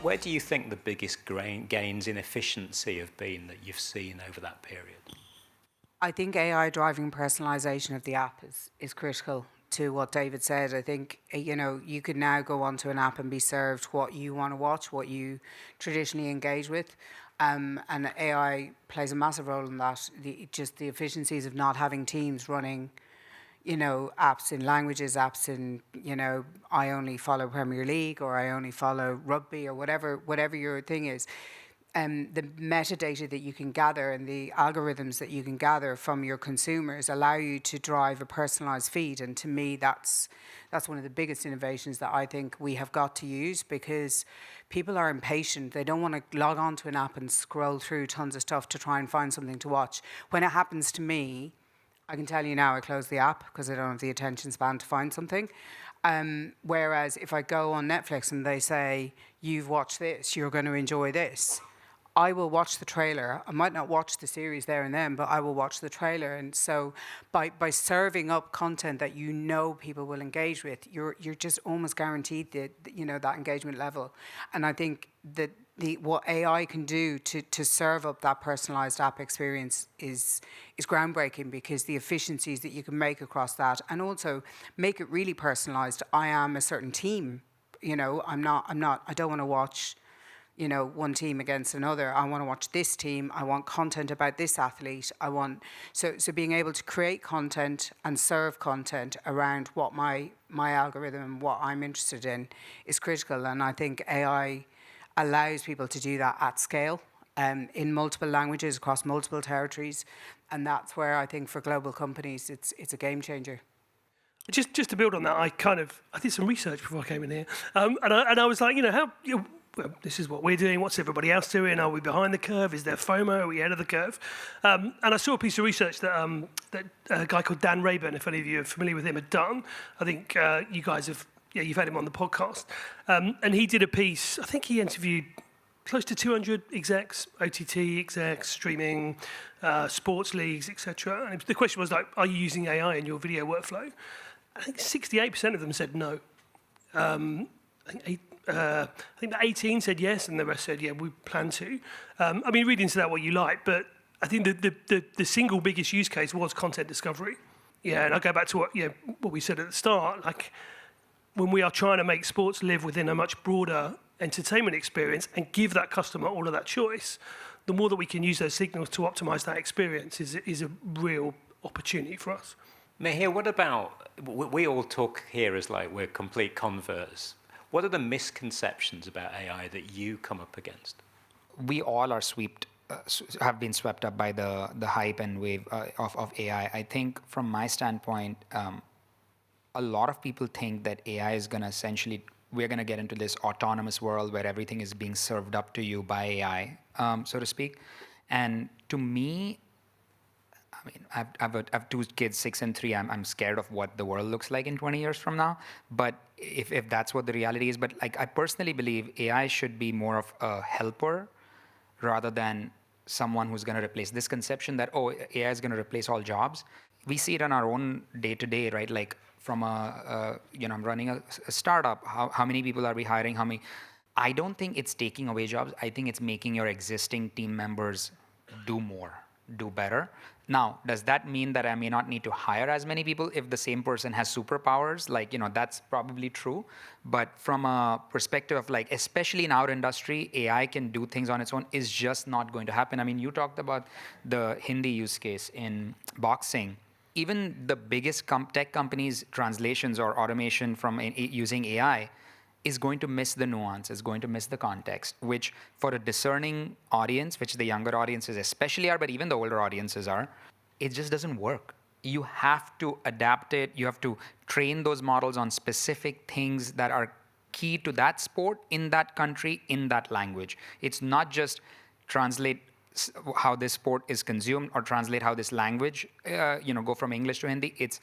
Where do you think the biggest gains in efficiency have been that you've seen over that period? I think AI driving personalization of the app is critical to what David said. I think, you could now go onto an app and be served what you want to watch, what you traditionally engage with. And AI plays a massive role in that. Just the efficiencies of not having teams running, apps in languages, apps in, I only follow Premier League or I only follow rugby or whatever your thing is. The metadata that you can gather and the algorithms that you can gather from your consumers allow you to drive a personalized feed. And to me, that's one of the biggest innovations that I think we have got to use, because people are impatient. They don't want to log on to an app and scroll through tons of stuff to try and find something to watch. When it happens to me, I can tell you now I close the app because I don't have the attention span to find something. Whereas if I go on Netflix and they say, you've watched this, you're going to enjoy this, I will watch the trailer. I might not watch the series there and then, but I will watch the trailer. And so by serving up content that people will engage with, you're just almost guaranteed that engagement level. And I think that what AI can do to serve up that personalized app experience is groundbreaking, because the efficiencies that you can make across that, and also make it really personalized. I am a certain team. I don't want to watch one team against another. I want to watch this team. I want content about this athlete. So being able to create content and serve content around what my algorithm, what I'm interested in, is critical. And I think AI allows people to do that at scale, in multiple languages across multiple territories. And that's where I think for global companies, it's a game changer. Just to build on that, I did some research before I came in here, and I was like, well, this is what we're doing. What's everybody else doing? Are we behind the curve? Is there FOMO? Are we ahead of the curve? And I saw a piece of research that a guy called Dan Rayburn, if any of you are familiar with him, had done. I think you guys you've had him on the podcast. And he did a piece. I think he interviewed close to 200 execs, OTT execs, streaming, sports leagues, etc. And the question was like, are you using AI in your video workflow? I think 68% of them said no. I think 18 said yes, and the rest said, yeah, we plan to. Read into that what you like, but I think the single biggest use case was content discovery. Yeah, and I go back to what we said at the start, like when we are trying to make sports live within a much broader entertainment experience and give that customer all of that choice, the more that we can use those signals to optimize that experience is a real opportunity for us. Mihir, what about, we all talk here as like we're complete converts. What are the misconceptions about AI that you come up against? We all are have been swept up by the hype and wave of AI. I think from my standpoint, a lot of people think that AI is going to essentially, we're going to get into this autonomous world where everything is being served up to you by AI, so to speak. And to me, I have two kids, 6 and 3. I'm scared of what the world looks like in 20 years from now. But if that's what the reality is, but like I personally believe AI should be more of a helper rather than someone who's going to replace. This conception that AI is going to replace all jobs. We see it on our own day to day, right? Like from I'm running a startup. How many people are we hiring? I don't think it's taking away jobs. I think it's making your existing team members do more, do better. Now, does that mean that I may not need to hire as many people if the same person has superpowers? That's probably true. But from a perspective of especially in our industry, AI can do things on its own is just not going to happen. You talked about the Hindi use case in boxing. Even the biggest tech companies' translations or automation from using AI is going to miss the nuance, is going to miss the context, which for a discerning audience, which the younger audiences especially are, but even the older audiences are, it just doesn't work. You have to adapt it. You have to train those models on specific things that are key to that sport in that country, in that language. It's not just translate how this sport is consumed or translate how this language, go from English to Hindi. It's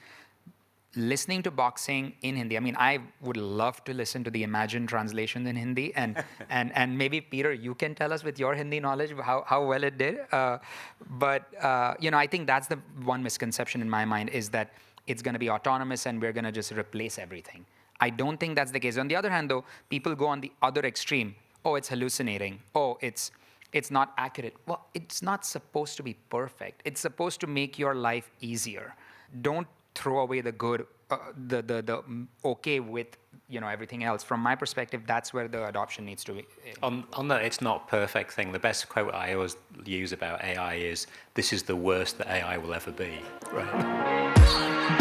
listening to boxing in Hindi. I would love to listen to the Imagine translation in Hindi, and maybe Peter, you can tell us with your Hindi knowledge how well it did. But I think that's the one misconception in my mind, is that it's going to be autonomous and we're going to just replace everything. I don't think that's the case. On the other hand, though, people go on the other extreme. oh, it's hallucinating. Oh, it's not accurate. Well, it's not supposed to be perfect. It's supposed to make your life easier. Don't throw away the good, okay with everything else. From my perspective, that's where the adoption needs to be. On the it's not perfect thing, the best quote I always use about AI is, "This is the worst that AI will ever be." Right.